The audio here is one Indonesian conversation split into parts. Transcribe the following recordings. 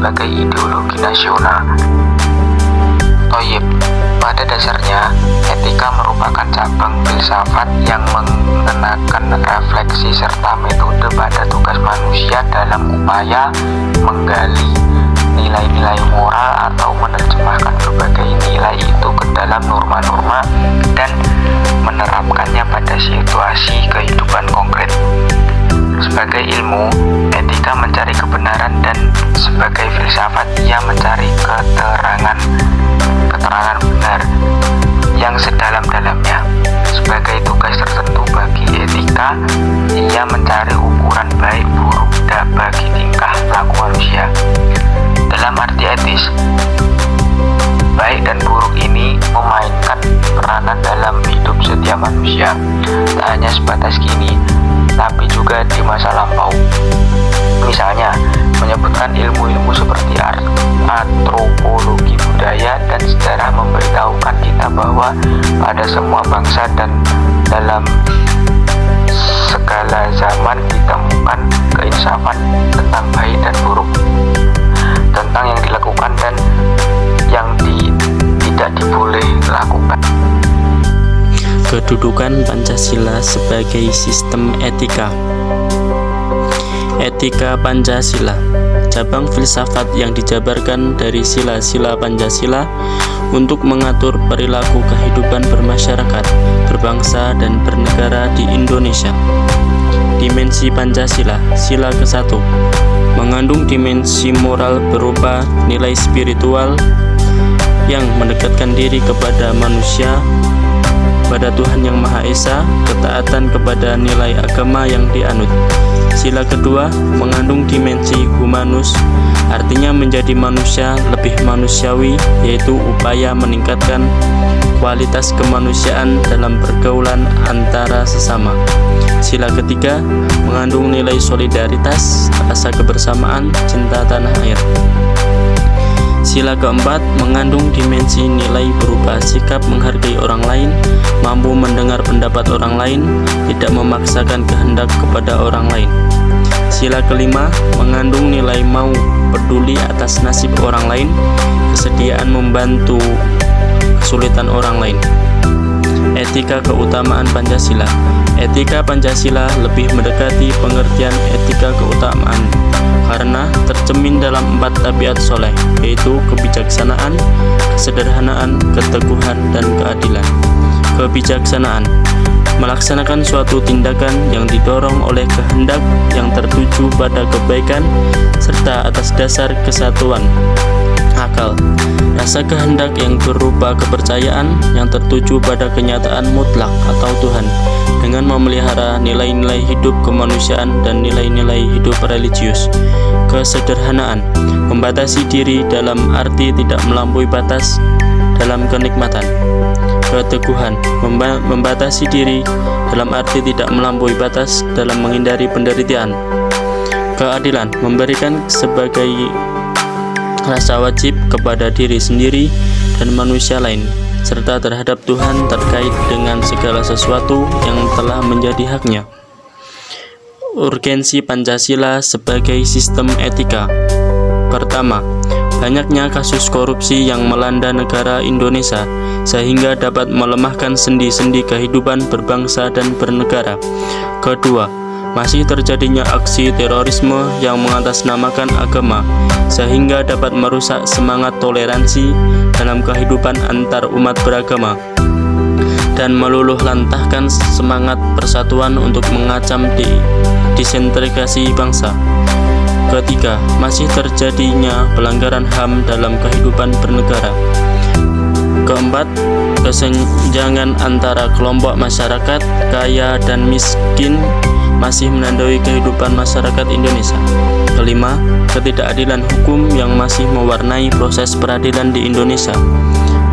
sebagai ideologi nasional. Toyib, pada dasarnya etika merupakan cabang filsafat yang mengenakan refleksi serta metode pada tugas manusia dalam upaya menggali nilai-nilai moral atau menerjemahkan berbagai nilai itu ke dalam norma-norma dan menerapkannya pada situasi kehidupan konkret. Sebagai ilmu, etika mencari kebenaran dan sebagai filsafat ia mencari keterangan benar yang sedalam-dalamnya. Sebagai tugas tertentu bagi etika, ia mencari ukuran baik buruk bagi tingkah laku manusia. Dalam arti etis, baik dan buruk ini memainkan peranan dalam hidup setiap manusia, tak hanya sebatas kini, tapi juga di masa lampau. Misalnya, menyebutkan ilmu-ilmu seperti antropologi budaya dan sejarah memberitahukan kita bahwa pada semua bangsa dan dalam segala zaman ditemukan keinsafan tentang baik dan buruk, tentang yang dilakukan dan yang tidak diboleh lakukan. Kedudukan Pancasila sebagai sistem etika. Etika Pancasila, cabang filsafat yang dijabarkan dari sila-sila Pancasila untuk mengatur perilaku kehidupan bermasyarakat, berbangsa, dan bernegara di Indonesia. Dimensi Pancasila, sila ke-1, mengandung dimensi moral berupa nilai spiritual yang mendekatkan diri kepada manusia, pada Tuhan Yang Maha Esa, ketaatan kepada nilai agama yang dianut. Sila kedua mengandung dimensi humanus, artinya menjadi manusia lebih manusiawi, yaitu upaya meningkatkan kualitas kemanusiaan dalam pergaulan antara sesama. Sila ketiga mengandung nilai solidaritas, rasa kebersamaan, cinta tanah air. Sila keempat mengandung dimensi nilai berupa sikap menghargai orang lain, mampu mendengar pendapat orang lain, tidak memaksakan kehendak kepada orang lain. Sila kelima mengandung nilai mau peduli atas nasib orang lain, kesediaan membantu kesulitan orang lain. Etika keutamaan Pancasila. Etika Pancasila lebih mendekati pengertian etika keutamaan karena tercermin dalam 4 tabiat soleh, yaitu kebijaksanaan, kesederhanaan, keteguhan, dan keadilan. Kebijaksanaan melaksanakan suatu tindakan yang didorong oleh kehendak yang tertuju pada kebaikan serta atas dasar kesatuan akal, rasa kehendak yang berupa kepercayaan yang tertuju pada kenyataan mutlak atau Tuhan, dengan memelihara nilai-nilai hidup kemanusiaan dan nilai-nilai hidup religius. Kesederhanaan membatasi diri dalam arti tidak melampaui batas dalam kenikmatan. Keteguhan membatasi diri dalam arti tidak melampaui batas dalam menghindari penderitaan. Keadilan memberikan sebagai rasa wajib kepada diri sendiri dan manusia lain, serta terhadap Tuhan terkait dengan segala sesuatu yang telah menjadi haknya. Urgensi Pancasila sebagai sistem etika. Pertama, banyaknya kasus korupsi yang melanda negara Indonesia sehingga dapat melemahkan sendi-sendi kehidupan berbangsa dan bernegara. Kedua, masih terjadinya aksi terorisme yang mengatasnamakan agama sehingga dapat merusak semangat toleransi dalam kehidupan antar umat beragama dan meluluh lantahkan semangat persatuan untuk mengacam disintegrasi bangsa. Ketiga, masih terjadinya pelanggaran HAM dalam kehidupan bernegara. Keempat, kesenjangan antara kelompok masyarakat kaya dan miskin masih menandai kehidupan masyarakat Indonesia. Kelima, ketidakadilan hukum yang masih mewarnai proses peradilan di Indonesia.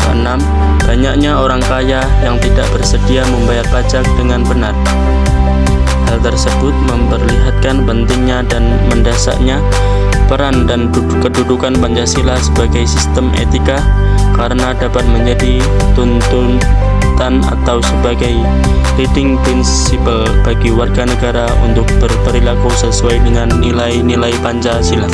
Keenam, banyaknya orang kaya yang tidak bersedia membayar pajak dengan benar. Hal tersebut memperlihatkan pentingnya dan mendasarnya peran dan kedudukan Pancasila sebagai sistem etika karena dapat menjadi tuntutan atau sebagai leading principle bagi warga negara untuk berperilaku sesuai dengan nilai-nilai Pancasila.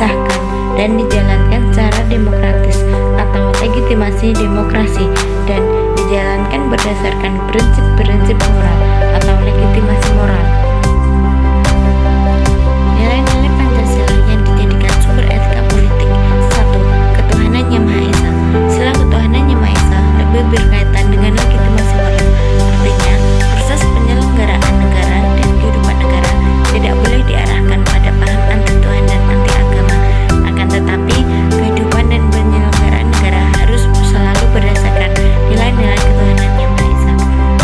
disahkan dan dijalankan secara demokratis atau legitimasi demokrasi, dan dijalankan berdasarkan prinsip-prinsip moral atau legitimasi moral. Nilai-nilai Pancasila yang dijadikan sumber etika politik. 1. Ketuhanan Yang Maha Esa. Sila ketuhanan Yang Maha Esa lebih berkaitan dengan legitimasi moral. Artinya, proses penyelenggaraan negara dan kehidupan negara tidak boleh diarahkan pada paham anti Tuhan dan anti agama. Akan tetapi, kehidupan dan penyelenggaraan negara harus selalu berdasarkan nilai-nilai ketuhanan Yang Maha Esa.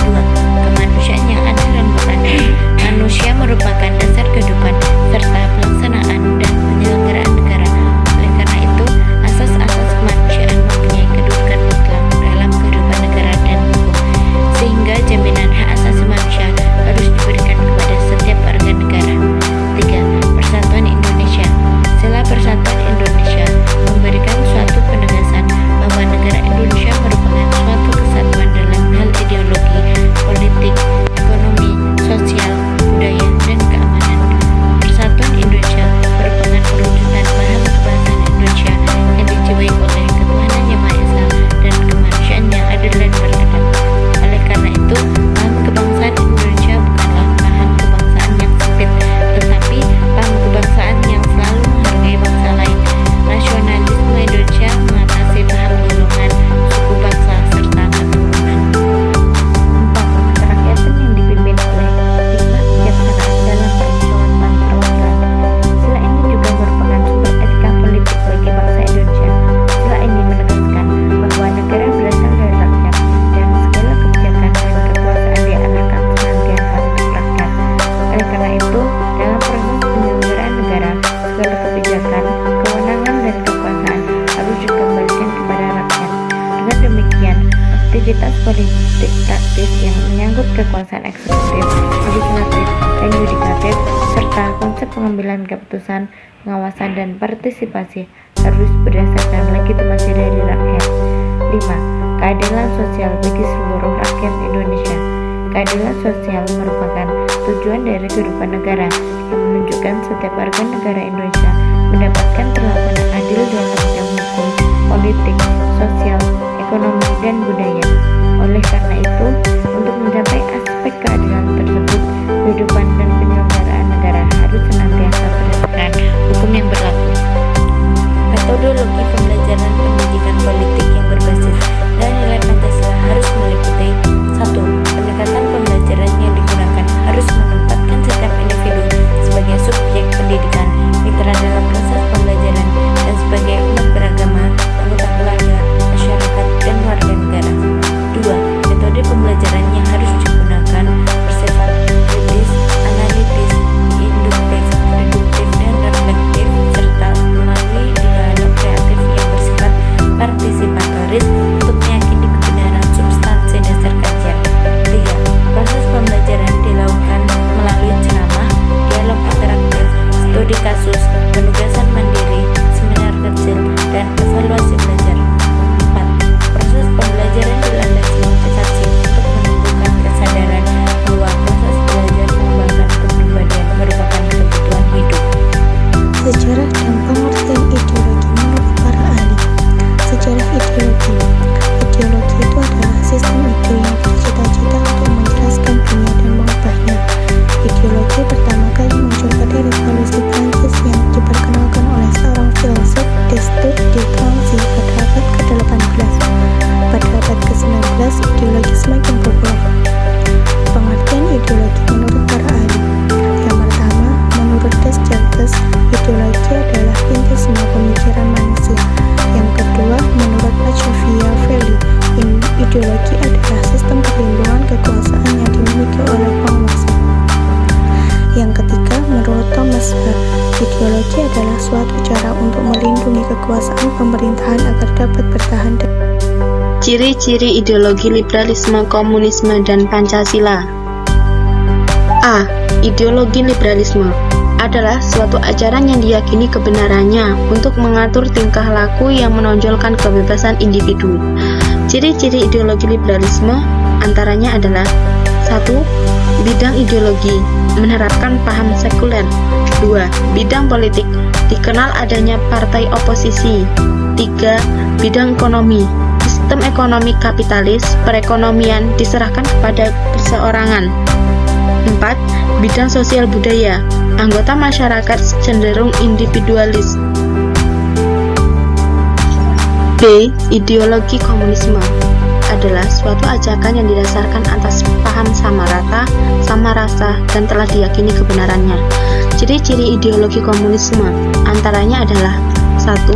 2. Kemanusiaan yang adil dan beradab. Manusia merupakan dasar kehidupan serta pelaksanaan dan penyelenggaraan negara. Oleh karena itu, asas-asas kemanusiaan mempunyai kedudukan mutlak dalam kehidupan negara dan hukum, sehingga jaminan hak asasi manusia harus diberikan kepada setiap warga negara. 3. Persatuan Indonesia. Sila Persatuan Indonesia memberikan suatu penegasan bahwa negara Indonesia merupakan suatu kesatuan dalam hal ideologi, politik, ekonomi, sosial, budaya, dan keamanan. Persatuan Indonesia merupakan perwujudan paham kebangsaan Indonesia yang dijiwai oleh ketuhanan Yang Maha Esa dan kemanusiaan yang adil dan beradab. Oleh karena itu, paham kebangsaan Indonesia bukanlah paham kebangsaan yang sempit, tetapi paham kebangsaan yang selalu menghargai bangsa lain. Nasionalisme Indonesia mengatasi paham golongan, suku bangsa, serta keturunan. 4. Kerakyatan yang dipimpin oleh hikmat bijaksana dalam permusyawaratan perwakilan. Sila ini juga merupakan sumber etika politik bagi bangsa Indonesia. Sila ini menegaskan bahwa negara berasal dari rakyat dan segala kebijakan dan kekuasaan diarahkan senantiasa untuk rakyat. Oleh karena itu, dalam proses penyelenggaraan negara, segala kebijakan, kewenangan, dan kekuasaan harus dikembalikan kepada rakyat. Dengan demikian, aktivitas politik praktis yang menyangkut kekuasaan eksekutif, legislatif, dan yudikatif, serta konsep pengambilan keputusan, pengawasan, dan partisipasi harus berdasarkan legitimasi dari rakyat. 5. Keadilan sosial bagi seluruh rakyat Indonesia. Keadilan sosial merupakan tujuan dari kehidupan negara yang menunjukkan setiap warga negara Indonesia mendapatkan perlakuan adil dalam bidang hukum, politik, sosial, ekonomi, dan budaya. Oleh karena itu, untuk mencapai aspek keadilan tersebut, kehidupan dan penyelenggaraan negara harus senantiasa berdasarkan hukum yang berlaku. Metodologi pembelajaran pendidikan politik yang berbasis nilai-nilai Pancasila harus meliputi 1. Pendekatan pembelajaran yang digunakan harus menempatkan setiap individu sebagai subjek pendidikan, mitra dalam proses pembelajaran, dan sebagai umat beragama, anggota keluarga, masyarakat, dan warga negara. 2. Metode pembelajaran yang harus digunakan bersifat kritis, analitis, induktif, deduktif, dan reflektif, serta melalui dialog kreatif yang bersifat partisipatoris untuk meyakini kebenaran substansi dasar kajian. 3. Proses pembelajaran dilakukan melalui ceramah, dialog interaktif, studi kasus, penugasan mandiri, seminar kecil, dan evaluasi belajar. 4. Proses pembelajaran dilandasi motivasi untuk menumbuhkan kesadaran bahwa proses belajar mengembangkan kepribadian merupakan kebutuhan hidup. Sejarah dan pengertian ideologi menurut para ahli. Sejarah ideologi. Ideologi itu adalah sistem ide yang bercita-cita untuk menjelaskan dunia dan mengubahnya. Ideologi pertama kali muncul pada revolusi Prancis yang diperkenalkan oleh seorang filsuf Descartes de Gramsci pada abad ke-18. Pada abad ke-19, ideologi semakin populer. Pengertian ideologi menurut para ahli. Yang pertama, menurut Descartes, ideologi adalah inti semua pemikiran manusia. Yang kedua, menurut Machiavelli, ideologi adalah sistem perlindungan kekuasaan yang dimiliki oleh penguasa. Yang ketiga, menurut Thomas Hobbes, ideologi adalah suatu cara untuk melindungi kekuasaan pemerintahan agar dapat bertahan. Ciri-ciri ideologi liberalisme, komunisme, dan Pancasila. A. Ideologi liberalisme adalah suatu ajaran yang diyakini kebenarannya untuk mengatur tingkah laku yang menonjolkan kebebasan individu. Ciri-ciri ideologi liberalisme antaranya adalah 1. Bidang ideologi, menerapkan paham sekuler. 2. Bidang politik, dikenal adanya partai oposisi. 3. Bidang ekonomi, sistem ekonomi kapitalis, perekonomian diserahkan kepada perseorangan. 4. Bidang sosial budaya, anggota masyarakat cenderung individualis. B. Ideologi komunisme adalah suatu ajakan yang didasarkan atas paham sama rata, sama rasa, dan telah diyakini kebenarannya. Ciri-ciri ideologi komunisme antaranya adalah 1.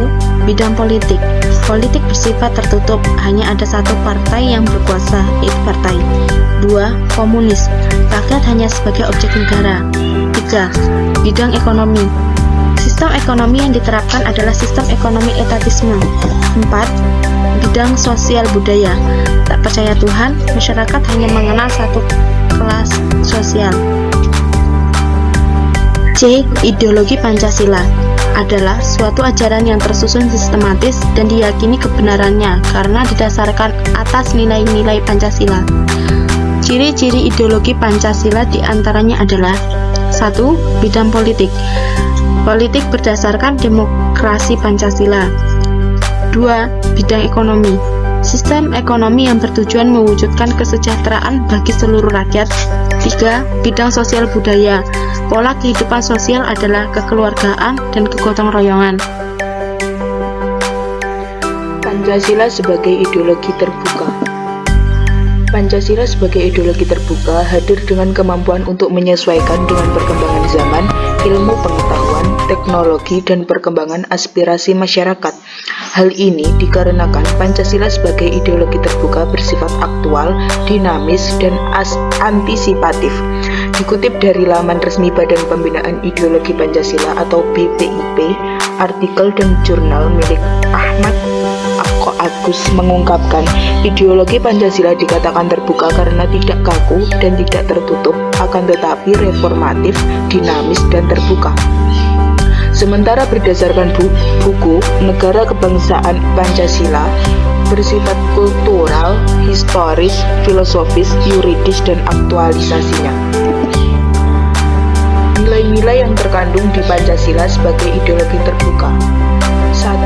Bidang politik. Politik bersifat tertutup, hanya ada satu partai yang berkuasa, yaitu partai. 2. Komunis. Rakyat hanya sebagai objek negara. 3. Bidang ekonomi. Sistem ekonomi yang diterapkan adalah sistem ekonomi etatisme. 4. Bidang sosial budaya. Tak percaya Tuhan, masyarakat hanya mengenal satu kelas sosial. C. Ideologi Pancasila adalah suatu ajaran yang tersusun sistematis dan diyakini kebenarannya karena didasarkan atas nilai-nilai Pancasila. Ciri-ciri ideologi Pancasila diantaranya adalah 1. Bidang politik. Politik berdasarkan demokrasi Pancasila. 2. Bidang ekonomi. Sistem ekonomi yang bertujuan mewujudkan kesejahteraan bagi seluruh rakyat. 3. Bidang sosial budaya. Pola kehidupan sosial adalah kekeluargaan dan kegotong royongan. Pancasila sebagai ideologi terbuka. Pancasila sebagai ideologi terbuka hadir dengan kemampuan untuk menyesuaikan dengan perkembangan zaman, ilmu pengetahuan, teknologi, dan perkembangan aspirasi masyarakat. Hal ini dikarenakan Pancasila sebagai ideologi terbuka bersifat aktual, dinamis, dan antisipatif. Dikutip dari laman resmi Badan Pembinaan Ideologi Pancasila atau BPIP, artikel dan jurnal milik Ahmad Agus mengungkapkan, ideologi Pancasila dikatakan terbuka karena tidak kaku dan tidak tertutup, akan tetapi reformatif, dinamis, dan terbuka. Sementara berdasarkan buku Negara Kebangsaan Pancasila bersifat kultural, historis, filosofis, yuridis, dan aktualisasinya. Nilai-nilai yang terkandung di Pancasila sebagai ideologi terbuka. 1.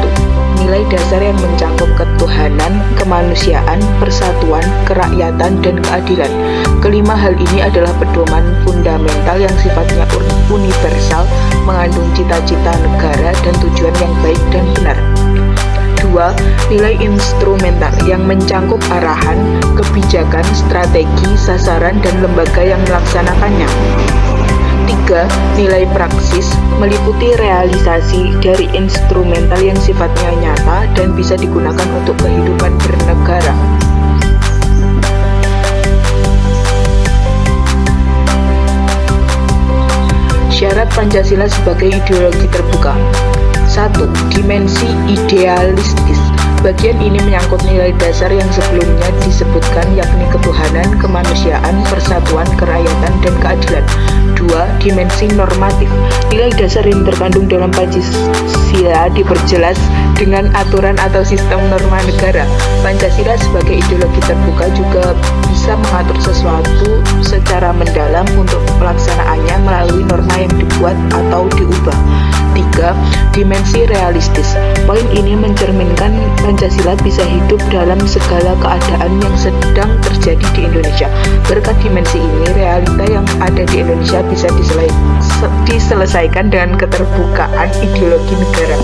Nilai dasar yang mencakup ketuhanan, kemanusiaan, persatuan, kerakyatan, dan keadilan. Kelima hal ini adalah pedoman fundamental yang sifatnya universal, mengandung cita-cita negara dan tujuan yang baik dan benar. 2. Nilai instrumental yang mencakup arahan, kebijakan, strategi, sasaran, dan lembaga yang melaksanakannya. 3. Nilai praksis meliputi realisasi dari instrumental yang sifatnya nyata dan bisa digunakan untuk kehidupan bernegara. Syarat Pancasila sebagai ideologi terbuka. 1. Dimensi idealistis. Bagian ini menyangkut nilai dasar yang sebelumnya disebutkan, yakni ketuhanan, kemanusiaan, persatuan, kerakyatan, dan keadilan. 2. Dimensi normatif. Nilai dasar yang terkandung dalam Pancasila diperjelas dengan aturan atau sistem norma negara. Pancasila sebagai ideologi terbuka juga bisa mengatur sesuatu secara mendalam untuk pelaksanaannya melalui norma yang dibuat atau diubah. 3. Dimensi realistis. Poin ini mencerminkan Pancasila bisa hidup dalam segala keadaan yang sedang terjadi di Indonesia. Berkat dimensi ini, realita yang ada di Indonesia bisa diselesaikan dengan keterbukaan ideologi negara.